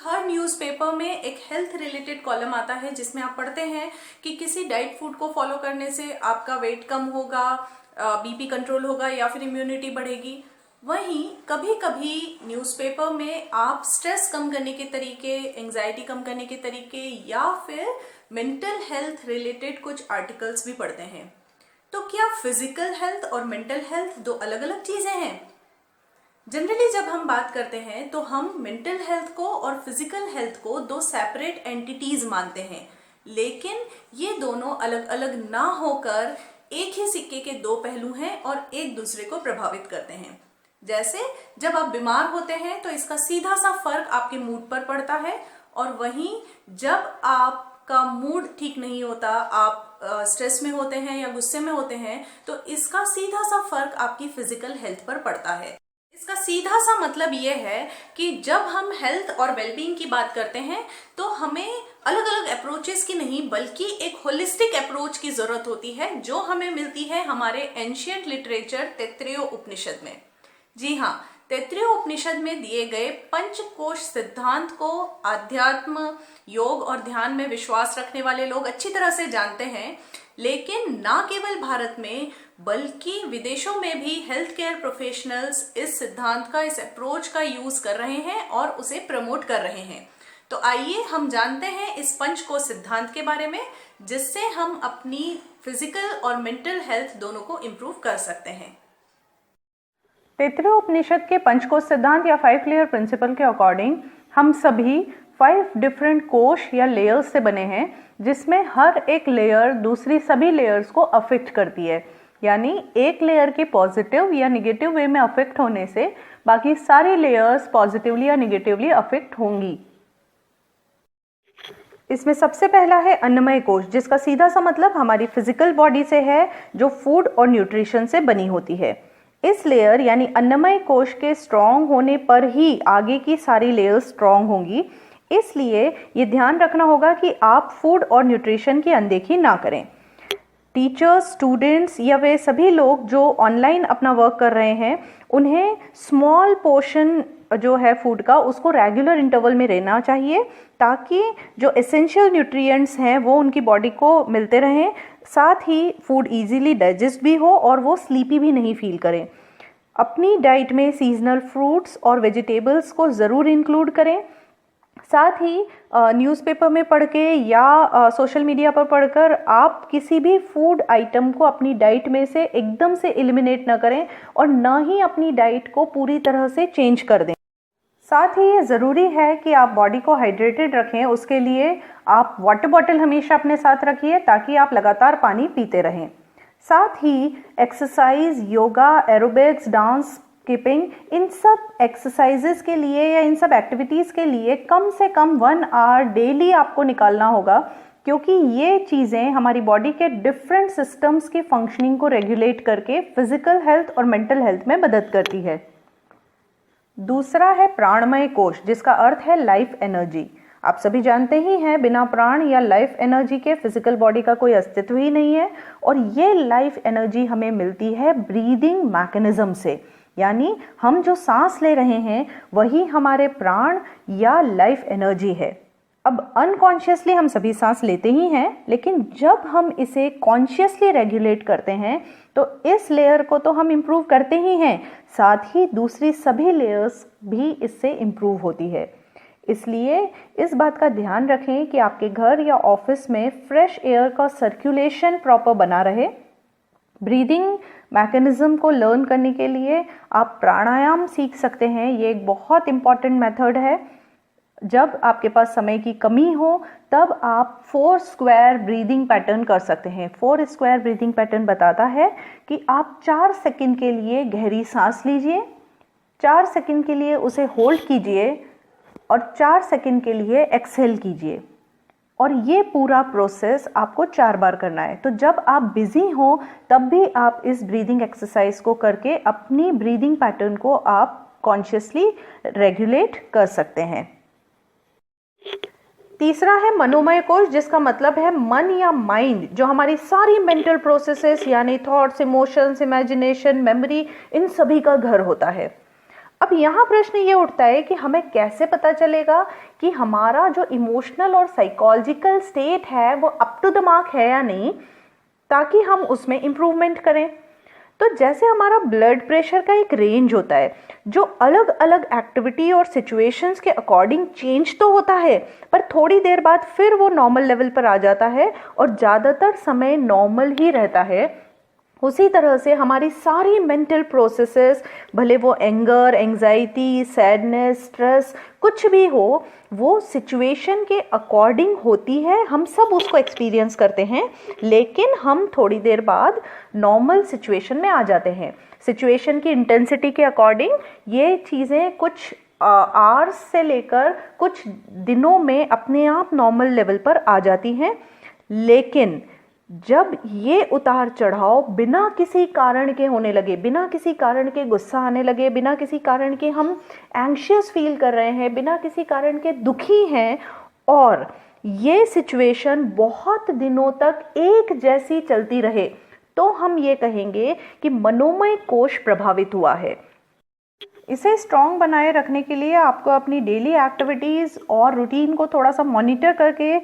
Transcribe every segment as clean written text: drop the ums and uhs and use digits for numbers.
हर newspaper में एक health related column आता है जिसमें आप पढ़ते हैं कि किसी डाइट फूड को फॉलो करने से आपका वेट कम होगा, बीपी कंट्रोल होगा या फिर इम्यूनिटी बढ़ेगी। वहीं कभी कभी न्यूज़पेपर में आप स्ट्रेस कम करने के तरीके, एंजाइटी कम करने के तरीके या फिर मेंटल हेल्थ रिलेटेड कुछ आर्टिकल्स भी पढ़ते हैं। तो क्या फिजिकल हेल्थ और मेंटल हेल्थ दो अलग अलग चीजें हैं? जनरली जब हम बात करते हैं तो हम मेंटल हेल्थ को और फिजिकल हेल्थ को दो सेपरेट एंटिटीज मानते हैं, लेकिन ये दोनों अलग अलग ना होकर एक ही सिक्के के दो पहलू हैं और एक दूसरे को प्रभावित करते हैं। जैसे जब आप बीमार होते हैं तो इसका सीधा सा फर्क आपके मूड पर पड़ता है, और वहीं जब आपका मूड ठीक नहीं होता, आप स्ट्रेस में होते हैं या गुस्से में होते हैं, तो इसका सीधा सा फर्क आपकी फिजिकल हेल्थ पर पड़ता है। इसका सीधा सा मतलब यह है कि जब हम हेल्थ और वेलबींग की बात करते हैं तो हमें अलग अलग अप्रोचेस की नहीं बल्कि एक होलिस्टिक अप्रोच की जरूरत होती है, जो हमें मिलती है हमारे एंशियंट लिटरेचर तैत्तिरीय उपनिषद में। जी हाँ, तैत्तिरीय उपनिषद में दिए गए पंचकोश सिद्धांत को आध्यात्म, योग और ध्यान में विश्वास रखने वाले लोग अच्छी तरह से जानते हैं, लेकिन ना केवल भारत में बल्कि विदेशों में भी हेल्थ केयर प्रोफेशनल्स इस सिद्धांत का, इस अप्रोच का यूज कर रहे हैं और उसे प्रमोट कर रहे हैं। तो आइए हम जानते हैं इस पंचकोश सिद्धांत के बारे में, जिससे हम अपनी फिजिकल और मेंटल हेल्थ दोनों को इम्प्रूव कर सकते हैं। तैत्तिरीय उपनिषद के पंचकोश सिद्धांत या 5 लेयर प्रिंसिपल के अकॉर्डिंग हम सभी 5 डिफरेंट कोश या लेयर्स से बने हैं, जिसमें हर एक लेयर दूसरी सभी लेयर्स को अफेक्ट करती है। यानी एक लेयर के पॉजिटिव या निगेटिव वे में अफेक्ट होने से बाकी सारी लेयर्स पॉजिटिवली या निगेटिवली अफेक्ट होंगी। इसमें सबसे पहला है अन्नमय कोश, जिसका सीधा सा मतलब हमारी फिजिकल बॉडी से है, जो फूड और न्यूट्रिशन से बनी होती है। इस लेयर यानी अन्नमय कोश के स्ट्रॉन्ग होने पर ही आगे की सारी लेयर्स स्ट्रॉन्ग होंगी। इसलिए ये ध्यान रखना होगा कि आप फूड और न्यूट्रिशन की अनदेखी ना करें। टीचर्स, स्टूडेंट्स या वे सभी लोग जो ऑनलाइन अपना वर्क कर रहे हैं, उन्हें स्मॉल पोर्शन जो है फूड का, उसको रेगुलर इंटरवल में रहना चाहिए, ताकि जो एसेंशियल न्यूट्रिएंट्स हैं वो उनकी बॉडी को मिलते रहें, साथ ही फूड इजीली डाइजेस्ट भी हो और वो स्लीपी भी नहीं फील करें। अपनी डाइट में सीजनल फ्रूट्स और वेजिटेबल्स को ज़रूर इंक्लूड करें। साथ ही न्यूज़पेपर में पढ़ के या सोशल मीडिया पर पढ़कर आप किसी भी फूड आइटम को अपनी डाइट में से एकदम से एलिमिनेट ना करें और ना ही अपनी डाइट को पूरी तरह से चेंज कर दें। साथ ही ये ज़रूरी है कि आप बॉडी को हाइड्रेटेड रखें। उसके लिए आप वाटर बॉटल हमेशा अपने साथ रखिए, ताकि आप लगातार पानी पीते रहें। साथ ही exercise, yoga, aerobics, dance, skipping, इन सब एक्सरसाइजेस के लिए या इन सब एक्टिविटीज़ के लिए कम से कम 1 आवर डेली आपको निकालना होगा, क्योंकि ये चीज़ें हमारी बॉडी के डिफरेंट सिस्टम्स की फंक्शनिंग को रेगुलेट करके फिजिकल हेल्थ और मेंटल हेल्थ में मदद करती है। दूसरा है प्राणमय कोश, जिसका अर्थ है लाइफ एनर्जी। आप सभी जानते ही हैं, बिना प्राण या लाइफ एनर्जी के फिजिकल बॉडी का कोई अस्तित्व ही नहीं है, और ये लाइफ एनर्जी हमें मिलती है ब्रीदिंग मैकेनिज्म से। यानी हम जो सांस ले रहे हैं वही हमारे प्राण या लाइफ एनर्जी है। अब अनकॉन्शियसली हम सभी सांस लेते ही हैं, लेकिन जब हम इसे कॉन्शियसली रेगुलेट करते हैं तो इस लेयर को तो हम इम्प्रूव करते ही हैं, साथ ही दूसरी सभी लेयर्स भी इससे इम्प्रूव होती है। इसलिए इस बात का ध्यान रखें कि आपके घर या ऑफिस में फ्रेश एयर का सर्कुलेशन प्रॉपर बना रहे। ब्रीदिंग मैकेनिज्म को लर्न करने के लिए आप प्राणायाम सीख सकते हैं। ये एक बहुत इम्पॉर्टेंट मेथड है। जब आपके पास समय की कमी हो तब आप 4 स्क्वायर ब्रीदिंग पैटर्न कर सकते हैं। 4 स्क्वायर ब्रीदिंग पैटर्न बताता है कि आप 4 सेकंड के लिए गहरी सांस लीजिए, 4 सेकंड के लिए उसे होल्ड कीजिए और 4 सेकंड के लिए एक्सहेल कीजिए, और ये पूरा प्रोसेस आपको 4 बार करना है। तो जब आप बिजी हो तब भी आप इस ब्रीदिंग एक्सरसाइज को करके अपनी ब्रीदिंग पैटर्न को आप कॉन्शियसली रेगुलेट कर सकते हैं। तीसरा है मनोमय कोश, जिसका मतलब है मन या माइंड, जो हमारी सारी मेंटल प्रोसेसेस यानी थॉट्स, इमोशंस, इमेजिनेशन, मेमोरी, इन सभी का घर होता है। अब यहाँ प्रश्न ये उठता है कि हमें कैसे पता चलेगा कि हमारा जो इमोशनल और साइकोलॉजिकल स्टेट है वो अप टू द मार्क है या नहीं, ताकि हम उसमें इम्प्रूवमेंट करें। तो जैसे हमारा ब्लड प्रेशर का एक रेंज होता है जो अलग अलग एक्टिविटी और सिचुएशंस के अकॉर्डिंग चेंज तो होता है, पर थोड़ी देर बाद फिर वो नॉर्मल लेवल पर आ जाता है और ज़्यादातर समय नॉर्मल ही रहता है। उसी तरह से हमारी सारी मेंटल प्रोसेसेस, भले वो एंगर, एंजाइटी, सैडनेस, स्ट्रेस कुछ भी हो, वो सिचुएशन के अकॉर्डिंग होती है। हम सब उसको एक्सपीरियंस करते हैं, लेकिन हम थोड़ी देर बाद नॉर्मल सिचुएशन में आ जाते हैं। सिचुएशन की इंटेंसिटी के अकॉर्डिंग ये चीज़ें कुछ आवर्स से लेकर कुछ दिनों में अपने आप नॉर्मल लेवल पर आ जाती हैं। लेकिन जब ये उतार चढ़ाव बिना किसी कारण के होने लगे, बिना किसी कारण के गुस्सा आने लगे, बिना किसी कारण के हम एंग्शियस फील कर रहे हैं, बिना किसी कारण के दुखी हैं, और ये सिचुएशन बहुत दिनों तक एक जैसी चलती रहे, तो हम ये कहेंगे कि मनोमय कोश प्रभावित हुआ है। इसे स्ट्रॉन्ग बनाए रखने के लिए आपको अपनी डेली एक्टिविटीज़ और रूटीन को थोड़ा सा मॉनिटर करके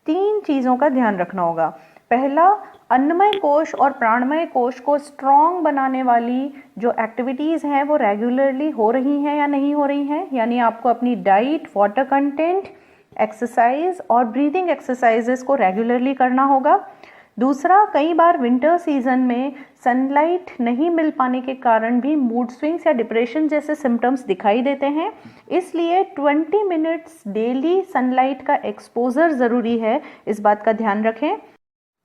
3 चीज़ों का ध्यान रखना होगा। पहला, अन्नमय कोश और प्राणमय कोश को स्ट्रॉन्ग बनाने वाली जो एक्टिविटीज़ हैं वो रेगुलरली हो रही हैं या नहीं हो रही हैं, यानी आपको अपनी डाइट, वाटर कंटेंट, एक्सरसाइज और ब्रीदिंग एक्सरसाइजेस को रेगुलरली करना होगा। दूसरा, कई बार विंटर सीजन में सनलाइट नहीं मिल पाने के कारण भी मूड स्विंग्स या डिप्रेशन जैसे सिम्टम्स दिखाई देते हैं, इसलिए 20 मिनट्स डेली सनलाइट का एक्सपोजर ज़रूरी है, इस बात का ध्यान रखें।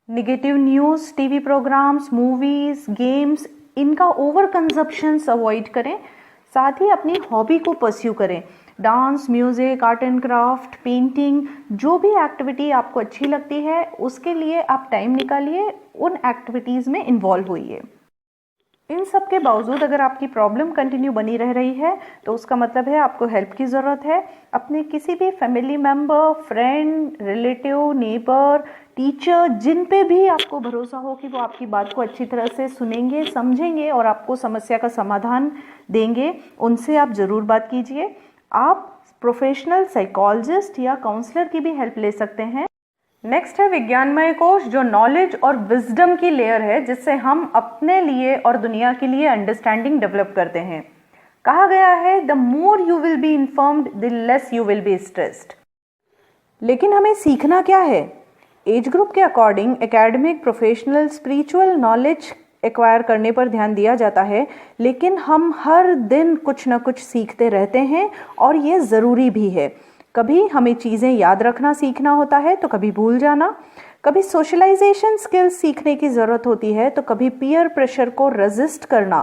Negative news, TV programmes, movies, games, इनका ओवर कंजप्शंस अवॉइड करें। साथ ही अपनी हॉबी को परस्यू करें। Dance, music, art and craft, painting, जो भी एक्टिविटी आपको अच्छी लगती है उसके लिए आप टाइम निकालिए, उन एक्टिविटीज़ में इन्वॉल्व होइए। इन सब के बावजूद अगर आपकी प्रॉब्लम कंटिन्यू बनी रह रही है तो उसका मतलब है आपको हेल्प की ज़रूरत है। अपने किसी भी family member, friend, relative, neighbour, teacher, जिन पे भी आपको भरोसा हो कि वो आपकी बात को अच्छी तरह से सुनेंगे, समझेंगे और आपको समस्या का समाधान देंगे, उनसे आप ज़रूर बात कीजिए। आप प्रोफेशनल साइकोलॉजिस्ट या काउंसलर की भी हेल्प ले सकते हैं। नेक्स्ट है विज्ञानमय कोश, जो नॉलेज और विजडम की लेयर है जिससे हम अपने लिए और दुनिया के लिए अंडरस्टैंडिंग डेवलप करते हैं। कहा गया है, the more you will be informed the less you will be stressed. लेकिन हमें सीखना क्या है? एज ग्रुप के according academic, professional, spiritual knowledge acquire करने पर ध्यान दिया जाता है, लेकिन हम हर दिन कुछ ना कुछ सीखते रहते हैं और ये ज़रूरी भी है। कभी हमें चीज़ें याद रखना सीखना होता है तो कभी भूल जाना, कभी सोशलाइजेशन स्किल्स सीखने की ज़रूरत होती है तो कभी पीयर प्रेशर को रेजिस्ट करना,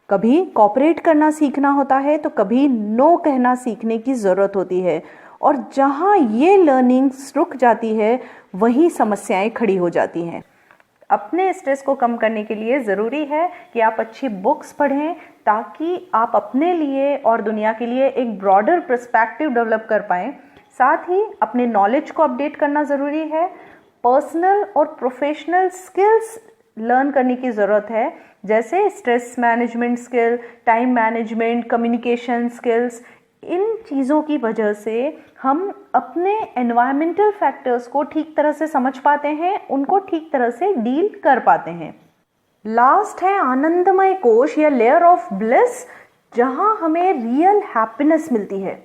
कभी कोऑपरेट करना सीखना होता है तो कभी नो कहना सीखने की ज़रूरत होती है। और जहाँ ये लर्निंग्स रुक जाती है वहीं समस्याएं खड़ी हो जाती हैं। अपने स्ट्रेस को कम करने के लिए ज़रूरी है कि आप अच्छी बुक्स पढ़ें ताकि आप अपने लिए और दुनिया के लिए एक ब्रॉडर पर्सपेक्टिव डेवलप कर पाएँ। साथ ही अपने नॉलेज को अपडेट करना ज़रूरी है। पर्सनल और प्रोफेशनल स्किल्स लर्न करने की ज़रूरत है, जैसे stress management skill, time management, communication skills. इन चीज़ों की वजह से हम अपने एनवायरमेंटल फैक्टर्स को ठीक तरह से समझ पाते हैं, उनको ठीक तरह से डील कर पाते हैं। लास्ट है आनंदमय कोश या लेयर ऑफ ब्लिस, जहां हमें रियल हैप्पीनेस मिलती है।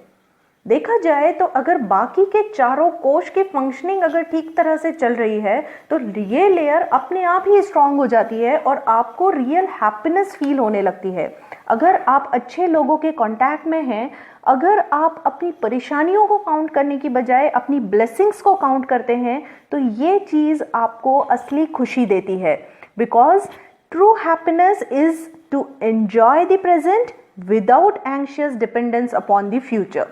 देखा जाए तो अगर बाकी के चारों कोश की फंक्शनिंग अगर ठीक तरह से चल रही है तो ये लेयर अपने आप ही स्ट्रांग हो जाती है और आपको रियल हैप्पीनेस फील होने लगती है। अगर आप अच्छे लोगों के कांटेक्ट में हैं, अगर आप अपनी परेशानियों को काउंट करने की बजाय अपनी ब्लेसिंग्स को काउंट करते हैं तो ये चीज़ आपको असली खुशी देती है। Because true happiness is to enjoy the present without anxious dependence upon the future.